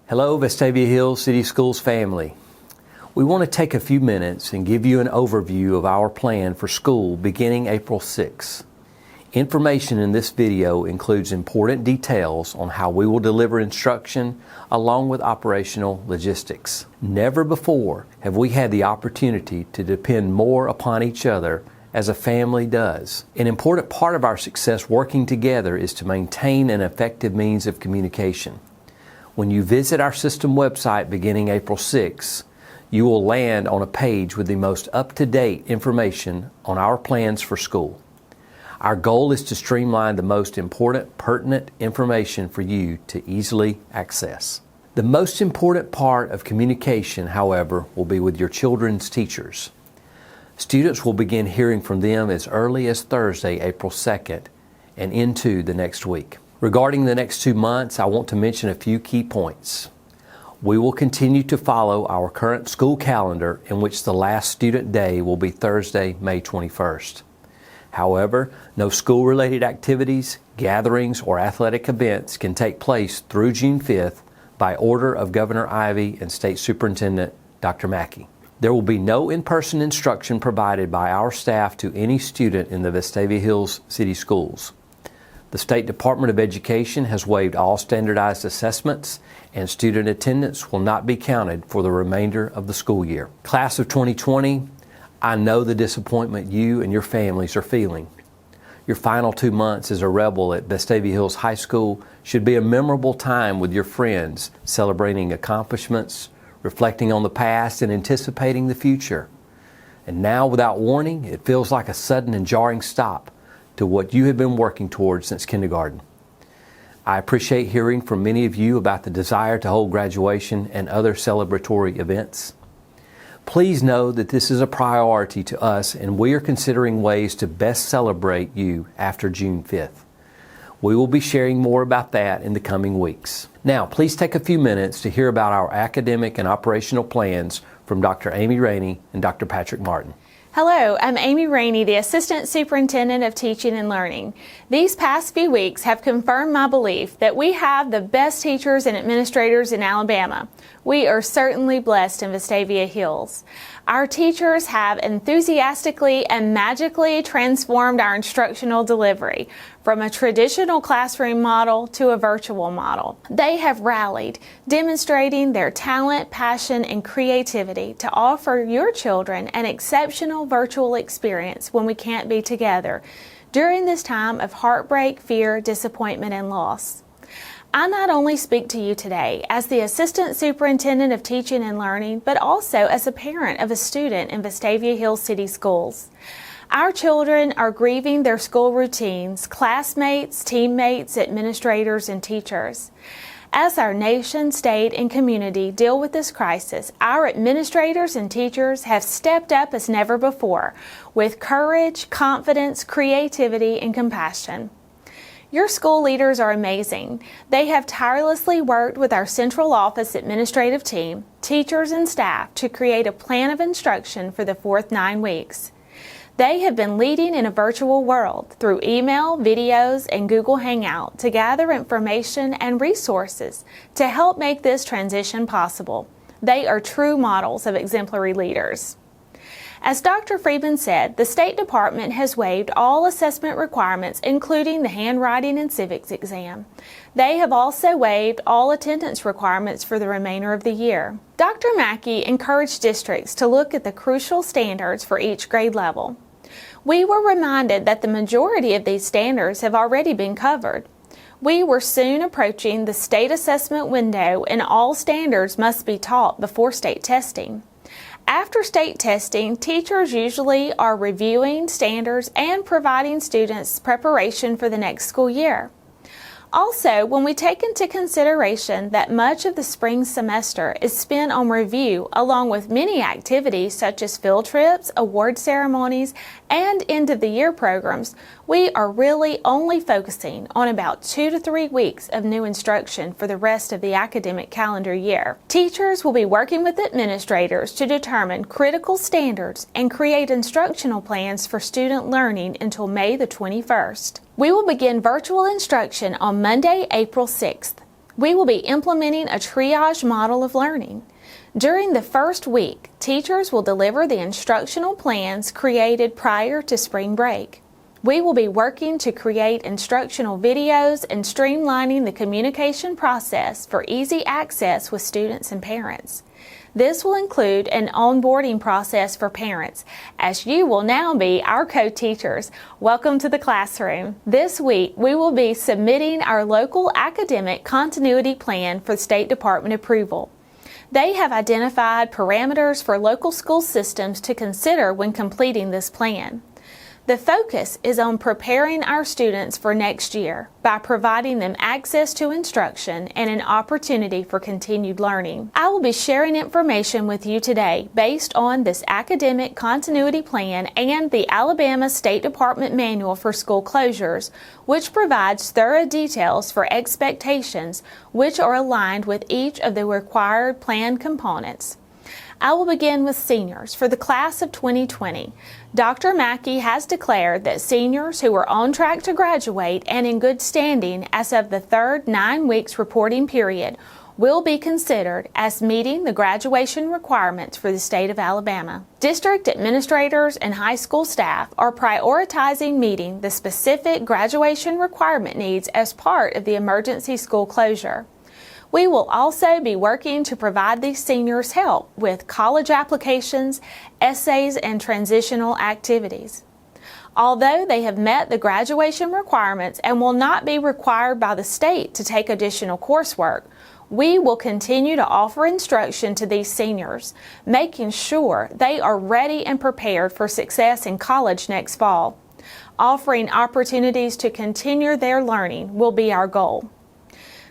Hello, Vestavia Hills City Schools family. We want to take a few minutes and give you an overview of our plan for school beginning April 6th. Information in this video includes important details on how we will deliver instruction along with operational logistics. Never before have we had the opportunity to depend more upon each other as a family does. An important part of our success working together is to maintain an effective means of communication. When you visit our system website beginning April 6th, you will land on a page with the most up-to-date information on our plans for school. Our goal is to streamline the most important, pertinent information for you to easily access. The most important part of communication, however, will be with your children's teachers. Students will begin hearing from them as early as Thursday, April 2nd, and into the next week. Regarding the next 2 months, I want to mention a few key points. We will continue to follow our current school calendar in which the last student day will be Thursday, May 21st. However, no school-related activities, gatherings, or athletic events can take place through June 5th by order of Governor Ivey and State Superintendent Dr. Mackey. There will be no in-person instruction provided by our staff to any student in the Vestavia Hills City Schools. The State Department of Education has waived all standardized assessments, and student attendance will not be counted for the remainder of the school year. Class of 2020, I know the disappointment you and your families are feeling. Your final 2 months as a rebel at Vestavia Hills High School should be a memorable time with your friends, celebrating accomplishments, reflecting on the past, and anticipating the future. And now, without warning, it feels like a sudden and jarring stop to what you have been working towards since kindergarten. I appreciate hearing from many of you about the desire to hold graduation and other celebratory events. Please know that this is a priority to us, and we are considering ways to best celebrate you after June 5th. We will be sharing more about that in the coming weeks. Now, please take a few minutes to hear about our academic and operational plans from Dr. Amy Rainey and Dr. Patrick Martin. Hello, I'm Amy Rainey, the Assistant Superintendent of Teaching and Learning. These past few weeks have confirmed my belief that we have the best teachers and administrators in Alabama. We are certainly blessed in Vestavia Hills. Our teachers have enthusiastically and magically transformed our instructional delivery from a traditional classroom model to a virtual model. They have rallied, demonstrating their talent, passion, and creativity to offer your children an exceptional virtual experience when we can't be together during this time of heartbreak, fear, disappointment, and loss. I not only speak to you today as the Assistant Superintendent of Teaching and Learning, but also as a parent of a student in Vestavia Hills City Schools. Our children are grieving their school routines, classmates, teammates, administrators, and teachers. As our nation, state, and community deal with this crisis, our administrators and teachers have stepped up as never before with courage, confidence, creativity, and compassion. Your school leaders are amazing. They have tirelessly worked with our central office administrative team, teachers, and staff to create a plan of instruction for the fourth 9 weeks. They have been leading in a virtual world through email, videos, and Google Hangout to gather information and resources to help make this transition possible. They are true models of exemplary leaders. As Dr. Friedman said, the State Department has waived all assessment requirements, including the handwriting and civics exam. They have also waived all attendance requirements for the remainder of the year. Dr. Mackey encouraged districts to look at the crucial standards for each grade level. We were reminded that the majority of these standards have already been covered. We were soon approaching the state assessment window, and all standards must be taught before state testing. After state testing, teachers usually are reviewing standards and providing students preparation for the next school year. Also, when we take into consideration that much of the spring semester is spent on review, along with many activities such as field trips, award ceremonies, and end-of-the-year programs, we are really only focusing on about 2 to 3 weeks of new instruction for the rest of the academic calendar year. Teachers will be working with administrators to determine critical standards and create instructional plans for student learning until May the 21st. We will begin virtual instruction on Monday, April 6th. We will be implementing a triage model of learning. During the first week, teachers will deliver the instructional plans created prior to spring break. We will be working to create instructional videos and streamlining the communication process for easy access with students and parents. This will include an onboarding process for parents, as you will now be our co-teachers. Welcome to the classroom. This week, we will be submitting our local academic continuity plan for State Department approval. They have identified parameters for local school systems to consider when completing this plan. The focus is on preparing our students for next year by providing them access to instruction and an opportunity for continued learning. I will be sharing information with you today based on this academic continuity plan and the Alabama State Department Manual for School Closures, which provides thorough details for expectations which are aligned with each of the required plan components. I will begin with seniors. For the class of 2020, Dr. Mackey has declared that seniors who are on track to graduate and in good standing as of the third 9 weeks reporting period will be considered as meeting the graduation requirements for the state of Alabama. District administrators and high school staff are prioritizing meeting the specific graduation requirement needs as part of the emergency school closure. We will also be working to provide these seniors help with college applications, essays, and transitional activities. Although they have met the graduation requirements and will not be required by the state to take additional coursework, we will continue to offer instruction to these seniors, making sure they are ready and prepared for success in college next fall. Offering opportunities to continue their learning will be our goal.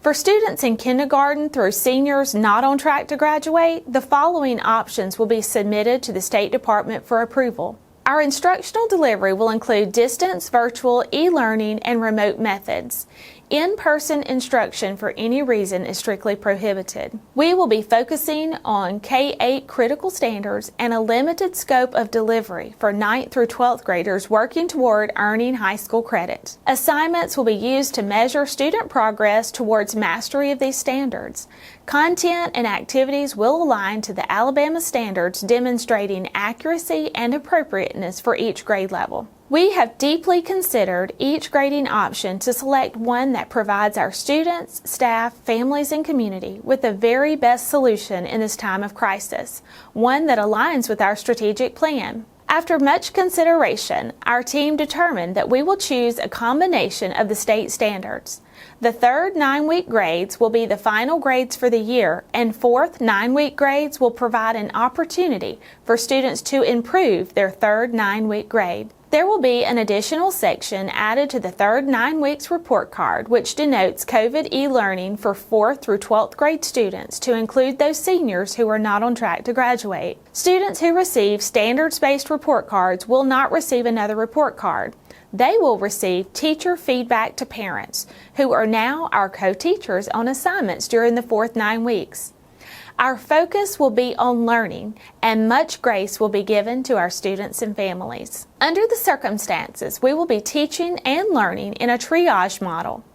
For students in kindergarten through seniors not on track to graduate, the following options will be submitted to the State Department for approval. Our instructional delivery will include distance, virtual, e-learning, and remote methods. In-person instruction for any reason is strictly prohibited. We will be focusing on K-8 critical standards and a limited scope of delivery for 9th through 12th graders working toward earning high school credit. Assignments will be used to measure student progress towards mastery of these standards. Content and activities will align to the Alabama standards, demonstrating accuracy and appropriateness for each grade level. We have deeply considered each grading option to select one that provides our students, staff, families, and community with the very best solution in this time of crisis, one that aligns with our strategic plan. After much consideration, our team determined that we will choose a combination of the state standards. The third 9-week grades will be the final grades for the year, and fourth 9-week grades will provide an opportunity for students to improve their third 9-week grade. There will be an additional section added to the third 9 weeks report card, which denotes COVID e-learning for 4th through 12th grade students to include those seniors who are not on track to graduate. Students who receive standards-based report cards will not receive another report card. They will receive teacher feedback to parents, who are now our co-teachers on assignments during the 4th 9 weeks. Our focus will be on learning, and much grace will be given to our students and families. Under the circumstances, we will be teaching and learning in a triage model.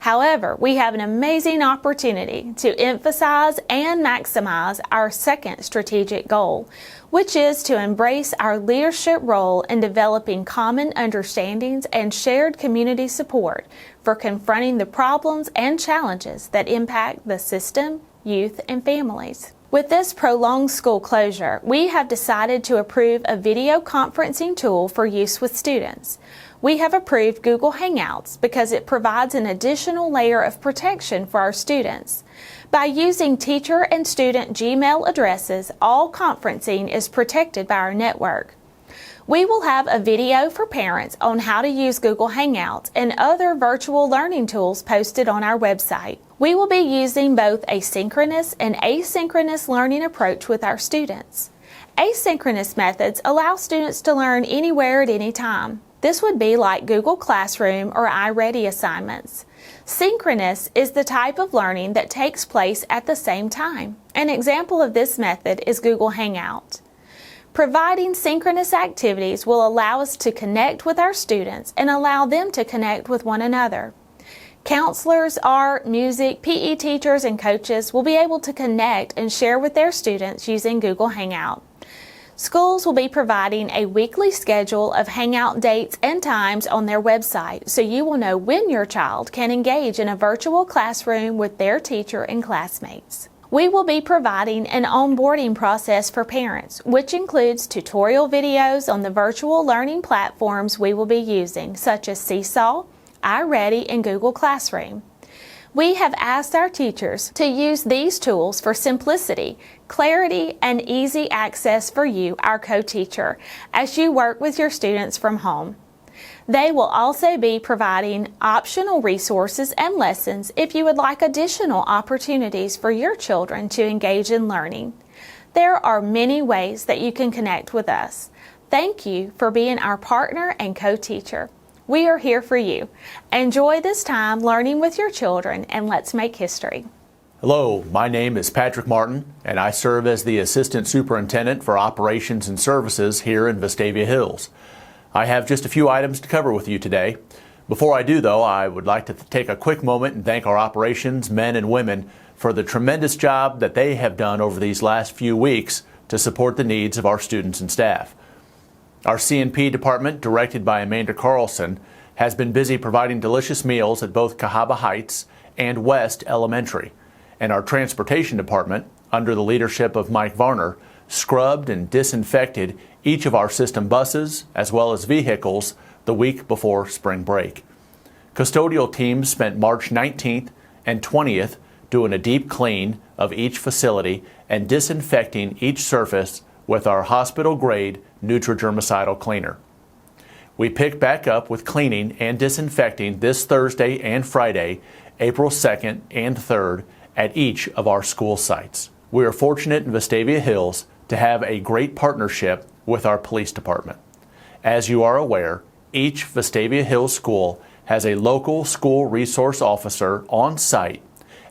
However, we have an amazing opportunity to emphasize and maximize our second strategic goal, which is to embrace our leadership role in developing common understandings and shared community support for confronting the problems and challenges that impact the system, youth, and families. With this prolonged school closure, we have decided to approve a video conferencing tool for use with students. We have approved Google Hangouts because it provides an additional layer of protection for our students. By using teacher and student Gmail addresses, all conferencing is protected by our network. We will have a video for parents on how to use Google Hangouts and other virtual learning tools posted on our website. We will be using both a synchronous and asynchronous learning approach with our students. Asynchronous methods allow students to learn anywhere at any time. This would be like Google Classroom or iReady assignments. Synchronous is the type of learning that takes place at the same time. An example of this method is Google Hangout. Providing synchronous activities will allow us to connect with our students and allow them to connect with one another. Counselors, art, music, PE teachers, and coaches will be able to connect and share with their students using Google Hangout. Schools will be providing a weekly schedule of Hangout dates and times on their website, so you will know when your child can engage in a virtual classroom with their teacher and classmates. We will be providing an onboarding process for parents, which includes tutorial videos on the virtual learning platforms we will be using, such as Seesaw, iReady, and Google Classroom. We have asked our teachers to use these tools for simplicity, clarity, and easy access for you, our co-teacher, as you work with your students from home. They will also be providing optional resources and lessons if you would like additional opportunities for your children to engage in learning. There are many ways that you can connect with us. Thank you for being our partner and co-teacher. We are here for you. Enjoy this time learning with your children, and let's make history. Hello, my name is Patrick Martin, and I serve as the Assistant Superintendent for Operations and Services here in Vestavia Hills. I have just a few items to cover with you today. Before I do, though, I would like to take a quick moment and thank our operations men and women for the tremendous job that they have done over these last few weeks to support the needs of our students and staff. Our C&P department, directed by Amanda Carlson, has been busy providing delicious meals at both Cahaba Heights and West Elementary. And our transportation department, under the leadership of Mike Varner, scrubbed and disinfected each of our system buses as well as vehicles the week before spring break. Custodial teams spent March 19th and 20th doing a deep clean of each facility and disinfecting each surface with our hospital-grade Neutrogermicidal cleaner. We pick back up with cleaning and disinfecting this Thursday and Friday, April 2nd and 3rd, at each of our school sites. We are fortunate in Vestavia Hills to have a great partnership with our police department. As you are aware, each Vestavia Hills school has a local school resource officer on site,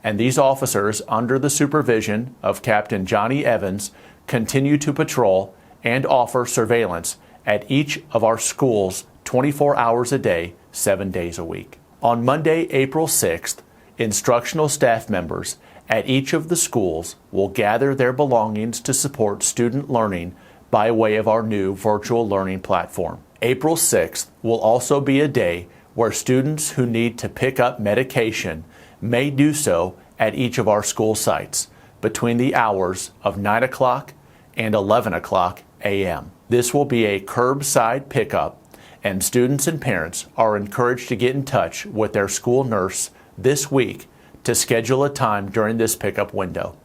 and these officers, under the supervision of Captain Johnny Evans, continue to patrol and offer surveillance at each of our schools 24 hours a day, 7 days a week. On Monday, April 6th, instructional staff members at each of the schools will gather their belongings to support student learning by way of our new virtual learning platform. April 6th will also be a day where students who need to pick up medication may do so at each of our school sites between the hours of 9 o'clock and 11 o'clock a.m. This will be a curbside pickup, and students and parents are encouraged to get in touch with their school nurse this week to schedule a time during this pickup window.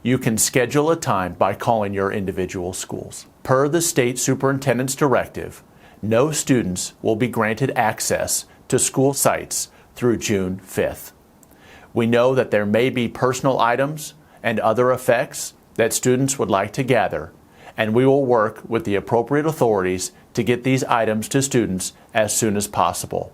You can schedule a time by calling your individual schools. Per the state superintendent's directive, no students will be granted access to school sites through June 5th. We know that there may be personal items and other effects that students would like to gather, and we will work with the appropriate authorities to get these items to students as soon as possible,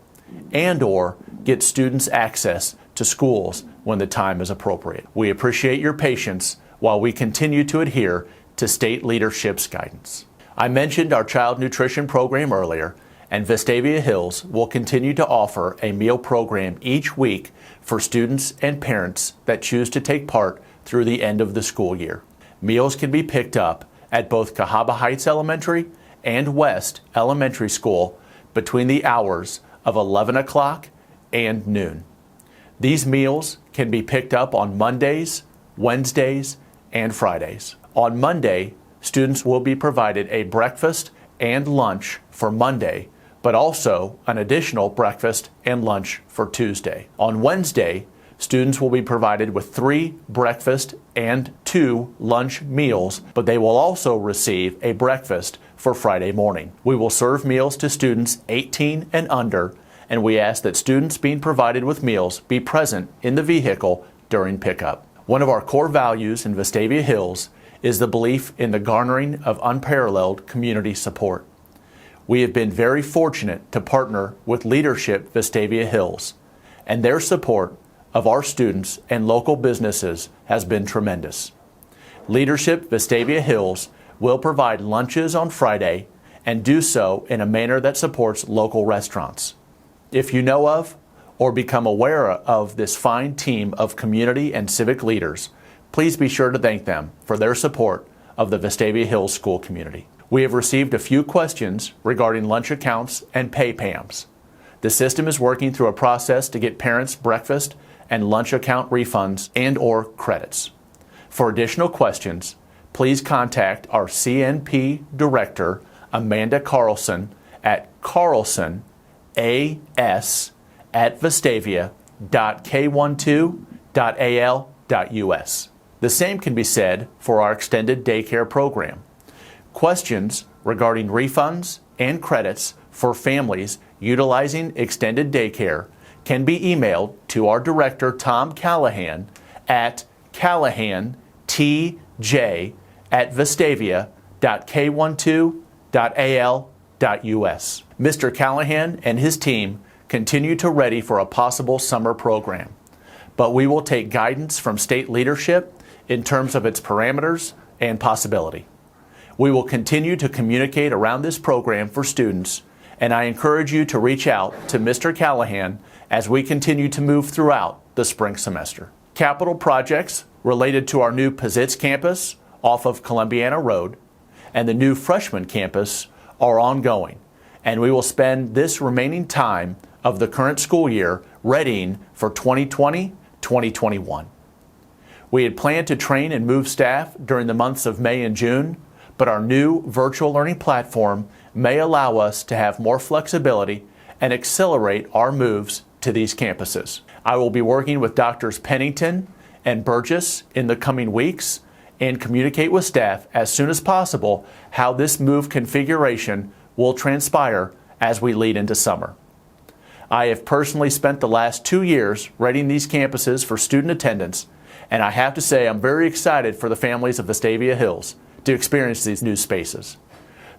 and/or get students access to schools when the time is appropriate. We appreciate your patience while we continue to adhere to state leadership's guidance. I mentioned our child nutrition program earlier, and Vestavia Hills will continue to offer a meal program each week for students and parents that choose to take part through the end of the school year. Meals can be picked up at both Cahaba Heights Elementary and West Elementary School between the hours of 11 o'clock and noon. These meals can be picked up on Mondays, Wednesdays, and Fridays. On Monday, students will be provided a breakfast and lunch for Monday, but also an additional breakfast and lunch for Tuesday. On Wednesday, students will be provided with 3 breakfast and 2 lunch meals, but they will also receive a breakfast for Friday morning. We will serve meals to students 18 and under, and we ask that students being provided with meals be present in the vehicle during pickup. One of our core values in Vestavia Hills is the belief in the garnering of unparalleled community support. We have been very fortunate to partner with Leadership Vestavia Hills, and their support of our students and local businesses has been tremendous. Leadership Vestavia Hills will provide lunches on Friday and do so in a manner that supports local restaurants. If you know of or become aware of this fine team of community and civic leaders, please be sure to thank them for their support of the Vestavia Hills school community. We have received a few questions regarding lunch accounts and pay PAMs. The system is working through a process to get parents breakfast and lunch account refunds and/or credits. For additional questions, please contact our CNP Director, Amanda Carlson, at carlson@vestavia.k12.al.us. The same can be said for our extended daycare program. Questions regarding refunds and credits for families utilizing extended daycare can be emailed to our director, Tom Callahan, at callahan@vestavia.k12.al.us. Mr. Callahan and his team continue to ready for a possible summer program, but we will take guidance from state leadership in terms of its parameters and possibility. We will continue to communicate around this program for students, and I encourage you to reach out to Mr. Callahan as we continue to move throughout the spring semester. Capital projects related to our new Pizitz campus off of Columbiana Road and the new freshman campus are ongoing, and we will spend this remaining time of the current school year readying for 2020-2021. We had planned to train and move staff during the months of May and June, but our new virtual learning platform may allow us to have more flexibility and accelerate our moves to these campuses. I will be working with Drs. Pennington and Burgess in the coming weeks and communicate with staff as soon as possible how this move configuration will transpire as we lead into summer. I have personally spent the last 2 years readying these campuses for student attendance, and I have to say I'm very excited for the families of Vestavia Hills to experience these new spaces.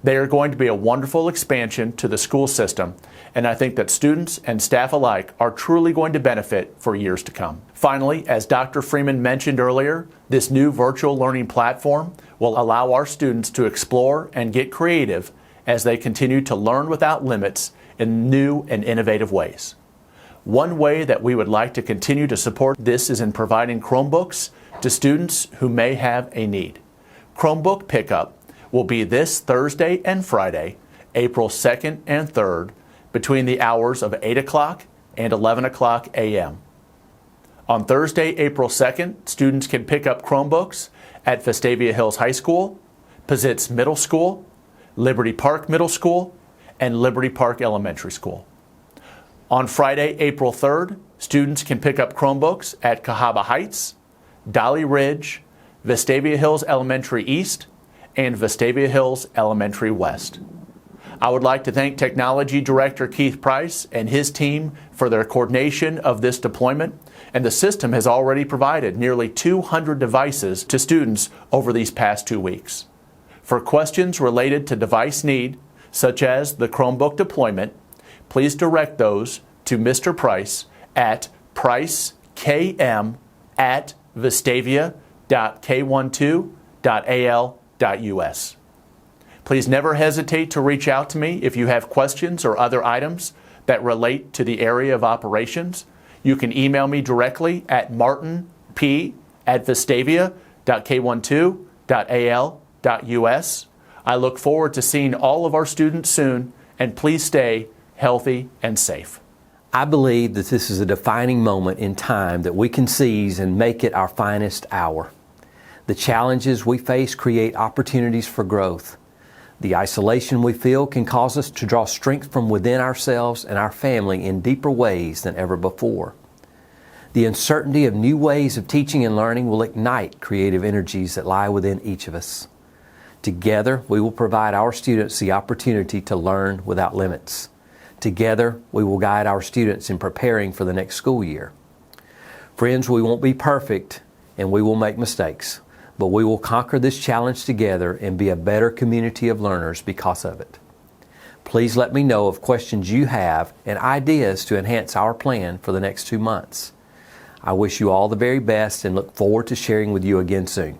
They are going to be a wonderful expansion to the school system, and I think that students and staff alike are truly going to benefit for years to come. Finally, as Dr. Freeman mentioned earlier, this new virtual learning platform will allow our students to explore and get creative as they continue to learn without limits in new and innovative ways. One way that we would like to continue to support this is in providing Chromebooks to students who may have a need. Chromebook pickup will be this Thursday and Friday, April 2nd and 3rd, between the hours of 8 o'clock and 11 o'clock a.m. On Thursday, April 2nd, students can pick up Chromebooks at Vestavia Hills High School, Pizitz Middle School, Liberty Park Middle School, and Liberty Park Elementary School. On Friday, April 3rd, students can pick up Chromebooks at Cahaba Heights, Dolly Ridge, Vestavia Hills Elementary East, and Vestavia Hills Elementary West. I would like to thank Technology Director Keith Price and his team for their coordination of this deployment, and the system has already provided nearly 200 devices to students over these past 2 weeks. For questions related to device need, such as the Chromebook deployment, please direct those to Mr. Price at pricekm@vestavia.k12.al.us. Please never hesitate to reach out to me if you have questions or other items that relate to the area of operations. You can email me directly at martinp@vestavia.k12.al.us. I look forward to seeing all of our students soon, and please stay healthy and safe. I believe that this is a defining moment in time that we can seize and make it our finest hour. The challenges we face create opportunities for growth. The isolation we feel can cause us to draw strength from within ourselves and our family in deeper ways than ever before. The uncertainty of new ways of teaching and learning will ignite creative energies that lie within each of us. Together, we will provide our students the opportunity to learn without limits. Together, we will guide our students in preparing for the next school year. Friends, we won't be perfect and we will make mistakes, but we will conquer this challenge together and be a better community of learners because of it. Please let me know of questions you have and ideas to enhance our plan for the next 2 months. I wish you all the very best and look forward to sharing with you again soon.